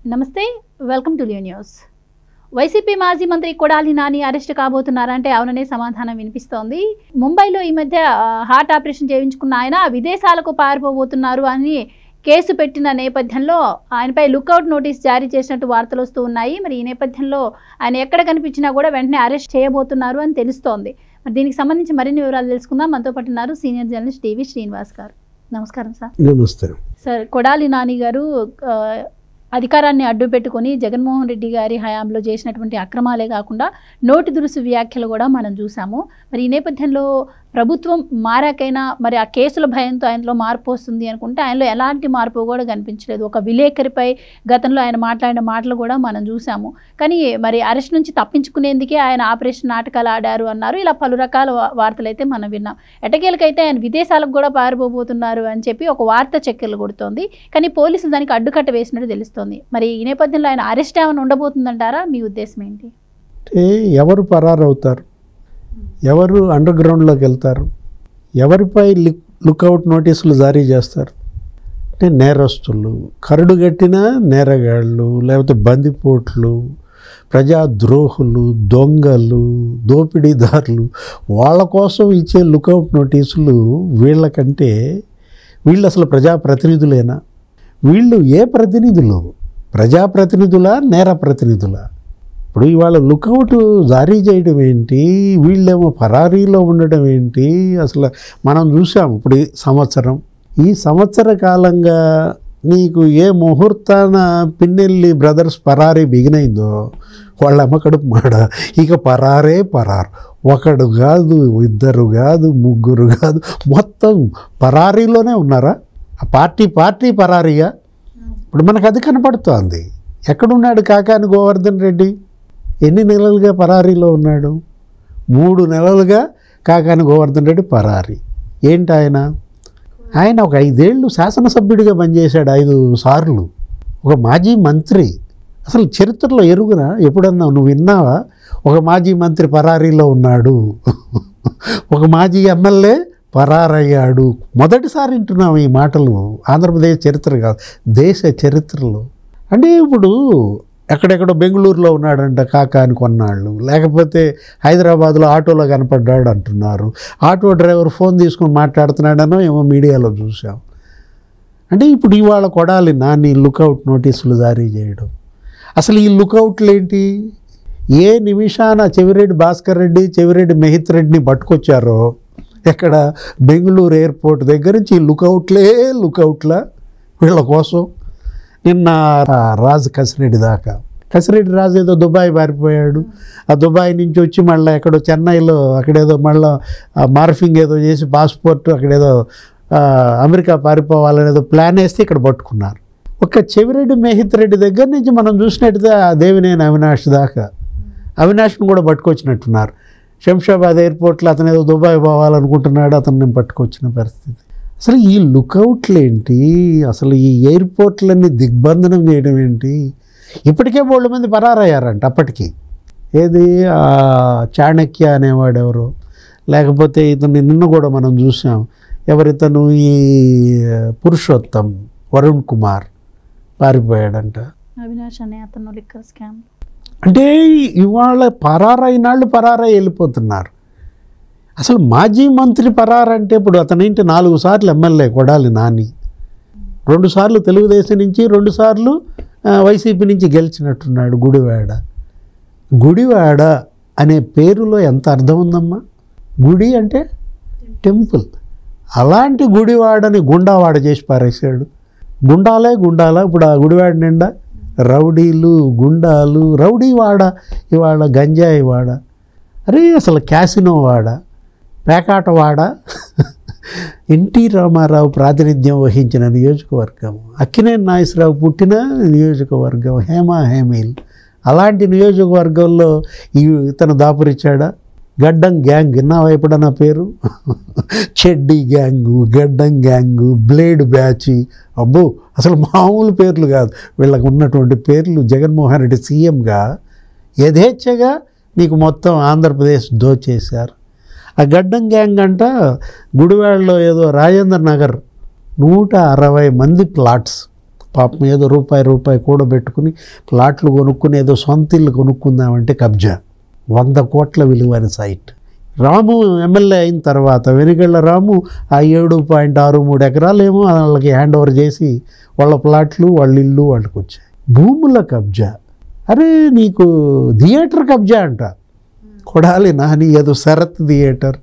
నమస్తే, welcome to Leo news. YCP మాజీ మంత్రి కొడాలి నాని అరెస్ట్ కాబోతున్నారంటే అవుననే సమాధానం వినిపిస్తోంది. ముంబైలో ఈ మధ్య హార్ట్ ఆపరేషన్ చేయించుకున్న ఆయన విదేశాలకు పారిపోబోతున్నారు అని కేసు పెట్టిన నేపథ్యంలో ఆయనపై లుక్అవుట్ నోటీస్ జారీ చేసినట్టు వార్తలు వస్తూ ఉన్నాయి. మరి ఈ నేపథ్యంలో ఆయన ఎక్కడ కనిపించినా కూడా వెంటనే అరెస్ట్ చేయబోతున్నారు అని తెలుస్తోంది. మరి దీనికి సంబంధించి మరిన్ని వివరాలు తెలుసుకుందాం. మనతో పాటు ఉన్నారు సీనియర్ జర్నలిస్ట్ టీవీ శ్రీనివాస్ గారు. నమస్కారం సార్. నమస్తే సార్, కొడాలి నాని గారు అధికారాన్ని అడ్డు పెట్టుకొని జగన్మోహన్ రెడ్డి గారి హయాంలో చేసినటువంటి అక్రమాలే కాకుండా నోటి దురుసు వ్యాఖ్యలు కూడా మనం చూసాము. మరి ఈ నేపథ్యంలో ప్రభుత్వం మారాకైనా మరి ఆ కేసుల భయంతో ఆయనలో మార్పు వస్తుంది అనుకుంటే ఆయనలో ఎలాంటి మార్పు కూడా కనిపించలేదు. ఒక విలేకరిపై గతంలో ఆయన మాట్లాడిన మాటలు కూడా మనం చూసాము. కానీ మరి అరెస్ట్ నుంచి తప్పించుకునేందుకే ఆయన ఆపరేషన్ నాటకాలు ఆడారు అన్నారు. ఇలా పలు రకాల వార్తలు అయితే మనం విన్నాం. ఎటకేలకైతే ఆయన విదేశాలకు కూడా పారిపోబోతున్నారు అని చెప్పి ఒక వార్త చక్కెర్లు కొడుతోంది. కానీ పోలీసులు దానికి అడ్డుకట్ట వేసినట్టు తెలుస్తోంది. మరి ఈ నేపథ్యంలో ఆయన అరెస్ట్ ఏమైనా ఉండబోతుందంటారా? మీ ఉద్దేశం ఏంటి? ఎవరు పరారవుతారు, ఎవరు అండర్ గ్రౌండ్లోకి వెళ్తారు, ఎవరిపై లుక్అవుట్ నోటీసులు జారీ చేస్తారు అంటే నేరస్తులు, కరడుగట్టిన నేరగాళ్ళు, లేకపోతే బందిపోట్లు, ప్రజాద్రోహులు, దొంగలు, దోపిడీదారులు, వాళ్ళ కోసం ఇచ్చే లుక్అవుట్ నోటీసులు వీళ్ళకంటే వీళ్ళు అసలు ప్రజాప్రతినిధులేనా? వీళ్ళు ఏ ప్రతినిధులు? ప్రజాప్రతినిధులా, నేర ప్రతినిధులా? ఇప్పుడు ఇవాళ లుక్అవుట్ జారీ చేయడం ఏంటి, వీళ్ళేమో పరారీలో ఉండడం ఏంటి? అసలు మనం చూసాము ఇప్పుడు ఈ సంవత్సర కాలంగా నీకు ఏ ముహూర్తాన పిన్నెల్లి బ్రదర్స్ పరారీ బిగినైందో వాళ్ళ అమ్మకడుపు మాడ ఇక పరారే పరారు. ఒకడు కాదు, ఇద్దరు కాదు, ముగ్గురు కాదు, మొత్తం పరారీలోనే ఉన్నారా? ఆ పార్టీ పరారీగా ఇప్పుడు మనకు అది కనపడుతోంది. ఎక్కడున్నాడు కాకాని గోవర్ధన్ రెడ్డి? ఎన్ని నెలలుగా పరారీలో ఉన్నాడు? 3 నెలలుగా కాకాని గోవర్ధన్ రెడ్డి పరారీ. ఏంటి ఆయన ఒక 5 ఏళ్ళు శాసనసభ్యుడిగా పనిచేశాడు, 5 సార్లు. ఒక మాజీ మంత్రి. అసలు చరిత్రలో ఎరుగునా? ఎప్పుడన్నా నువ్వు విన్నావా ఒక మాజీ మంత్రి పరారీలో ఉన్నాడు? ఒక మాజీ ఎమ్మెల్యే పరారయ్యాడు. మొదటిసారి వింటున్నాం ఈ మాటలు. ఆంధ్రప్రదేశ్ చరిత్ర కాదు, దేశ చరిత్రలో. అంటే ఇప్పుడు ఎక్కడెక్కడో బెంగళూరులో ఉన్నాడంట కాకాని కొన్నాళ్ళు, లేకపోతే హైదరాబాద్లో ఆటోలో కనపడ్డాడు అంటున్నారు. ఆటో డ్రైవర్ ఫోన్ తీసుకుని మాట్లాడుతున్నాడనో ఏమో మీడియాలో చూసాం. అంటే ఇప్పుడు ఇవాళ కొడాలి నాని లుక్అవుట్ నోటీసులు జారీ చేయడం, అసలు ఈ లుక్అవుట్లు ఏంటి? ఏ నిమిషాన చెవిరెడ్డి భాస్కర్ రెడ్డి, చెవిరెడ్డి మెహిత్ రెడ్డిని పట్టుకొచ్చారో ఎక్కడ బెంగళూరు ఎయిర్పోర్ట్ దగ్గర నుంచి లుక్అవుట్లా వీళ్ళ కోసం. నిన్న రాజు కసిరెడ్డి దాకా, కసిరెడ్డి రాజు ఏదో దుబాయ్ పారిపోయాడు. ఆ దుబాయ్ నుంచి వచ్చి మళ్ళీ ఎక్కడో చెన్నైలో అక్కడేదో మళ్ళీ మార్ఫింగ్ ఏదో చేసి పాస్పోర్ట్ అక్కడేదో అమెరికా పారిపోవాలనేదో ప్లాన్ వేస్తే ఇక్కడ పట్టుకున్నారు. ఒక చెవిరెడ్డి మెహిత్ రెడ్డి దగ్గర నుంచి మనం చూసినట్టుగా దేవినేని అవినాష్ దాకా, అవినాష్ని కూడా పట్టుకొచ్చినట్టున్నారు. శంషాబాద్ ఎయిర్పోర్ట్లో అతను ఏదో దుబాయ్ పోవాలనుకుంటున్నాడు, అతన్ని పట్టుకొచ్చిన పరిస్థితి. అసలు ఈ లుక్అవుట్లు ఏంటి? అసలు ఈ ఎయిర్పోర్ట్లన్నీ దిగ్బంధనం చేయడం ఏంటి? ఇప్పటికే 3 మంది పరారయ్యారంట. అప్పటికి ఏది చాణక్య అనేవాడు ఎవరో, లేకపోతే ఇతను నిన్న కూడా మనం చూసాం, ఎవరితను ఈ పురుషోత్తం వరుణ్ కుమార్ పారిపోయాడంట. అవినాష్ అనే అతను లిక్కర్ స్కామ్. అంటే ఇవాళ పరారైనాళ్ళు పరారై వెళ్ళిపోతున్నారు. అసలు మాజీ మంత్రి పరారంటే ఇప్పుడు అతనేంటి 4 సార్లు ఎమ్మెల్యే కొడాలి నాని, 2 సార్లు తెలుగుదేశం నుంచి, 2 సార్లు వైసీపీ నుంచి గెలిచినట్టున్నాడు. గుడివాడ అనే పేరులో ఎంత అర్థం ఉందమ్మా? గుడి అంటే టెంపుల్. అలాంటి గుడివాడని గుండావాడ చేసి పారేశాడు. గుండాలా ఇప్పుడు ఆ గుడివాడ నిండా రౌడీలు, గుండాలు, రౌడీవాడ ఇవాళ గంజాయి వాడ, అరే అసలు క్యాసినో వాడ, పేకాటవాడ. ఎన్టీ రామారావు ప్రాతినిధ్యం వహించిన నియోజకవర్గం, అక్కినేని నాగేశ్వరరావు పుట్టిన నియోజకవర్గం, హేమీల్. అలాంటి నియోజకవర్గంలో ఇతను దాపురిచ్చాడా? గడ్డం గ్యాంగ్ విన్నావా ఎప్పుడన్నా పేరు? చెడ్డీ గ్యాంగు, గడ్డం గ్యాంగు, బ్లేడ్ బ్యాచ్. అబ్బో అసలు మామూలు పేర్లు కాదు వీళ్ళకు ఉన్నటువంటి పేర్లు. జగన్మోహన్ రెడ్డి సీఎంగా యథేచ్ఛగా నీకు మొత్తం ఆంధ్రప్రదేశ్ దోచేశారు. ఆ గడ్డం గ్యాంగ్ అంట గుడివాడలో ఏదో రాజేంద్ర నగర్ 160 మంది ప్లాట్స్ పాపం ఏదో రూపాయి కూడబెట్టుకుని ప్లాట్లు కొనుక్కుని ఏదో సొంత ఇల్లు కొనుక్కుందామంటే కబ్జా 100 కోట్ల విలువైన సైట్. రాము ఎమ్మెల్యే అయిన తర్వాత వెనుగళ్ళ రాము ఆ 7.63 ఎకరాలు ఏమో వాళ్ళకి హ్యాండ్ ఓవర్ చేసి వాళ్ళ ప్లాట్లు వాళ్ళ ఇల్లు వాళ్ళకి వచ్చాయి. భూముల కబ్జా. అరే నీకు థియేటర్ కబ్జా అంట. కొడాలి నాని ఏదో శరత్ థియేటర్,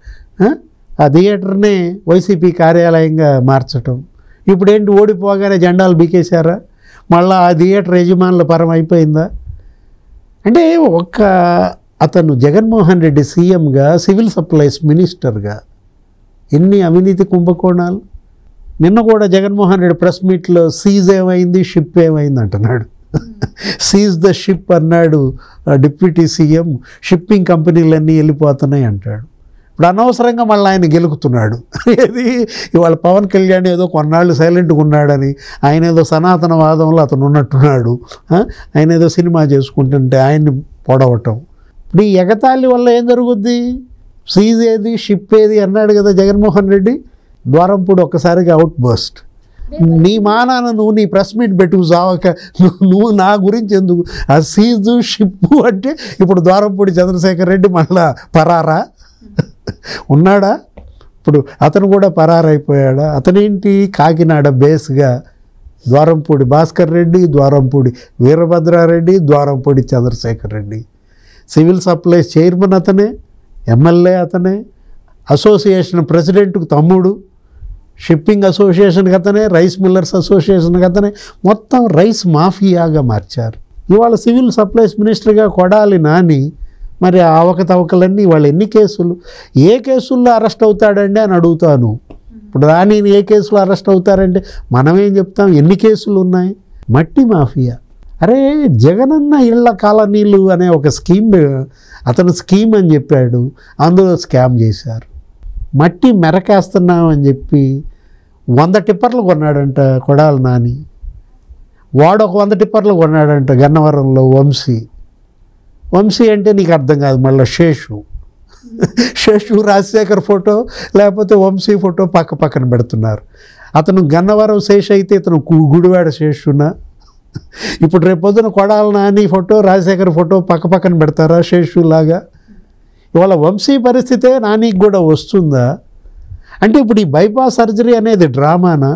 ఆ థియేటర్నే వైసీపీ కార్యాలయంగా మార్చటం. ఇప్పుడు ఏంటి, ఓడిపోగానే జెండాలు బీకేశారా? మళ్ళీ ఆ థియేటర్ యజమానుల పరం అయిపోయిందా? అంటే అతను జగన్మోహన్ రెడ్డి సీఎంగా, సివిల్ సప్లైస్ మినిస్టర్గా ఎన్ని అవినీతి కుంభకోణాలు. నిన్న కూడా జగన్మోహన్ రెడ్డి ప్రెస్ మీట్లో సీజ్ ఏమైంది, షిప్ ఏమైంది అంటున్నాడు. సీజ్ ద షిప్ అన్నాడు డిప్యూటీ సీఎం. షిప్పింగ్ కంపెనీలన్నీ వెళ్ళిపోతున్నాయి అంటాడు. ఇప్పుడు అనవసరంగా మళ్ళీ ఆయన గెలుకుతున్నాడు. ఏది ఇవాళ పవన్ కళ్యాణ్ ఏదో కొన్నాళ్ళు సైలెంట్గా ఉన్నాడని, ఆయన ఏదో సనాతనవాదంలో అతను ఉన్నట్టున్నాడు, ఆయన ఏదో సినిమా చేసుకుంటుంటే ఆయన్ని పొడవటం. ఇప్పుడు ఈ ఎగతాళి వల్ల ఏం జరుగుద్ది? సీజ్ ఏది, షిప్ ఏది అన్నాడు కదా జగన్మోహన్ రెడ్డి. ద్వారంపూడి ఒక్కసారిగా అవుట్ బర్స్ట్. నీ మానాన నువ్వు నీ ప్రెస్ మీట్ పెట్టుకు చావక నువ్వు నా గురించి ఎందుకు? ఆ సీజు షిప్పు అంటే ఇప్పుడు ద్వారంపూడి చంద్రశేఖర్ రెడ్డి మళ్ళా పరారా ఉన్నాడా? ఇప్పుడు అతను కూడా పరారైపోయాడా? అతనేంటి కాకినాడ బేస్గా Dwarampudi Bhaskar Reddy, Dwarampudi Veerabhadra Reddy, Dwarampudi Chandrasekhar Reddy. Civil supplies chairman అతనే, ఎమ్మెల్యే అతనే, అసోసియేషన్ ప్రెసిడెంట్కు తమ్ముడు, షిప్పింగ్ అసోసియేషన్కి అతనే, రైస్ మిల్లర్స్ అసోసియేషన్కి అతనే, మొత్తం రైస్ మాఫియాగా మార్చారు. ఇవాళ సివిల్ సప్లైస్ మినిస్టర్గా కొడాలి నాని మరి ఆ అవకతవకలన్నీ వాళ్ళు ఎన్ని కేసులు, ఏ కేసుల్లో అరెస్ట్ అవుతాడండి అని అడుగుతాను. ఇప్పుడు నానిని ఏ కేసులో అరెస్ట్ అవుతారంటే మనమేం చెప్తాం, ఎన్ని కేసులు ఉన్నాయి? మట్టి మాఫియా. అరే జగనన్న ఇళ్ల కాలనీలు అనే ఒక స్కీమ్ అతను స్కీమ్ అని చెప్పాడు, అందులో స్కామ్ చేశారు. మట్టి మెరకేస్తున్నామని చెప్పి 100 టిప్పర్లు కొన్నాడంట కొడాలి నాని. వాడు ఒక 100 టిప్పర్లు కొన్నాడంట గన్నవరంలో వంశీ అంటే నీకు అర్థం కాదు. మళ్ళీ శేషు రాజశేఖర్ ఫోటో లేకపోతే వంశీ ఫోటో పక్కన పెడుతున్నారు. అతను గన్నవరం శేషు అయితే ఇతను గుడివాడ శేషునా? ఇప్పుడు రేపొద్దున కొడాలి నాని ఫోటో రాజశేఖర్ ఫోటో పక్కన పెడతారా శేషులాగా? ఇవాళ వంశీ పరిస్థితే నానికి కూడా వస్తుందా? అంటే ఇప్పుడు ఈ బైపాస్ సర్జరీ అనేది డ్రామానా?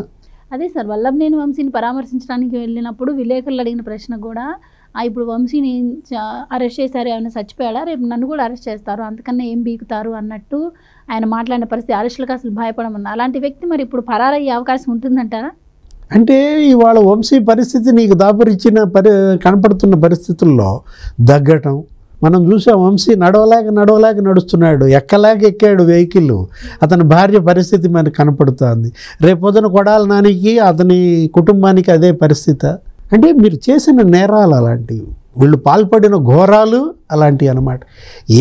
అదే సార్, వల్లభనేని వంశీని పరామర్శించడానికి వెళ్ళినప్పుడు విలేకరులు అడిగిన ప్రశ్న కూడా, ఇప్పుడు వంశీని అరెస్ట్ చేశారు, ఏమైనా చచ్చిపోయాడా, రేపు నన్ను కూడా అరెస్ట్ చేస్తారు, అంతకన్నా ఏం బీకుతారు అన్నట్టు ఆయన మాట్లాడిన పరిస్థితి. అరెస్టులకు అసలు భయపడమన్నా అలాంటి వ్యక్తి మరి ఇప్పుడు పరారయ్యే అవకాశం ఉంటుందంటారా? అంటే ఇవాళ వంశీ పరిస్థితి నీకు దాపురిచ్చిన కనపడుతున్న పరిస్థితుల్లో దగ్గటం మనం చూసాం. వంశీ నడవలేక నడుస్తున్నాడు, ఎక్కాడు వెహికల్. అతని భార్య పరిస్థితి మనకు కనపడుతుంది. రేపొద్దున కొడాలి నానికి అతని కుటుంబానికి అదే పరిస్థితి. అంటే మీరు చేసిన నేరాలు అలాంటివి, వీళ్ళు పాల్పడిన ఘోరాలు అలాంటివి అన్నమాట.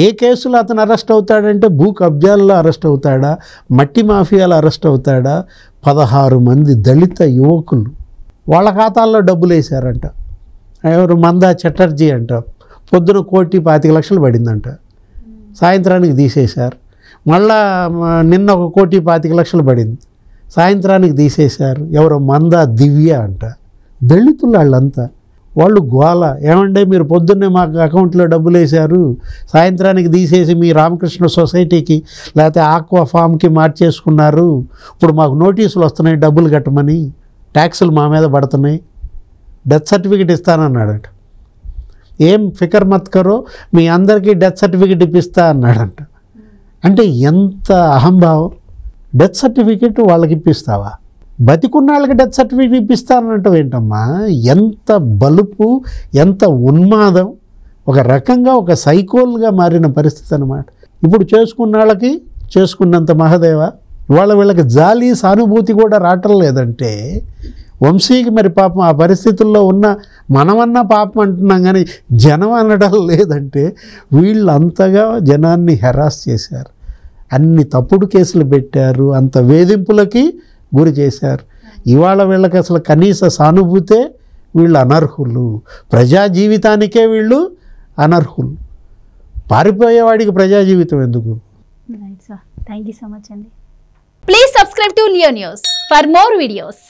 ఏ కేసులో అతను అరెస్ట్ అవుతాడంటే భూ కబ్జాల్లో అరెస్ట్ అవుతాడా, మట్టి మాఫియాలో అరెస్ట్ అవుతాడా? 16 మంది దళిత యువకులు వాళ్ళ ఖాతాల్లో డబ్బులు వేశారంట. ఎవరు? మందా చటర్జీ అంట. పొద్దున 1,25,00,000 పడిందంట, సాయంత్రానికి తీసేశారు. మళ్ళా నిన్న 1,25,00,000 పడింది, సాయంత్రానికి తీసేశారు. ఎవరో మందా దివ్య అంట. దళితులు వాళ్ళంతా. వాళ్ళు గోల, ఏమంటే మీరు పొద్దున్నే మాకు అకౌంట్లో డబ్బులు వేశారు, సాయంత్రానికి తీసేసి మీ రామకృష్ణ సొసైటీకి లేకపోతే ఆక్వా ఫామ్కి మార్చేసుకున్నారు, ఇప్పుడు మాకు నోటీసులు వస్తున్నాయి డబ్బులు కట్టమని, ట్యాక్సులు మా మీద పడుతున్నాయి, డెత్ సర్టిఫికేట్ ఇస్తానన్నాడట. ఏం ఫికర్ మత్ కరో, మీ అందరికీ డెత్ సర్టిఫికేట్ ఇప్పిస్తా అన్నాడంట. అంటే ఎంత అహంభావం! డెత్ సర్టిఫికేట్ వాళ్ళకి ఇప్పిస్తావా? బతికున్న వాళ్ళకి డెత్ సర్టిఫికేట్ ఇప్పిస్తానంటావు ఏంటమ్మా? ఎంత బలుపు, ఎంత ఉన్మాదం! ఒక రకంగా ఒక సైకోల్గా మారిన పరిస్థితి అన్నమాట. ఇప్పుడు చేసుకున్న వాళ్ళకి చేసుకున్నంత మహదేవ, ఇవాళ వీళ్ళకి జాలి సానుభూతి కూడా రావటం లేదంటే వంశీకి మరి పాపం ఆ పరిస్థితుల్లో ఉన్న మనమన్నా పాపం అంటున్నాం కానీ జనం అనడం లేదంటే వీళ్ళు అంతగా జనాన్ని హెరాస్ చేశారు, అన్ని తప్పుడు కేసులు పెట్టారు, అంత వేధింపులకి గురి చేశారు. ఇవాళ వీళ్ళకి అసలు కనీస సానుభూతే, వీళ్ళు అనర్హులు, ప్రజా జీవితానికే వీళ్ళు అనర్హులు. పారిపోయేవాడికి ప్రజా జీవితం ఎందుకు? Right sir, thank you so much అండి. Please subscribe to Leo news for more videos.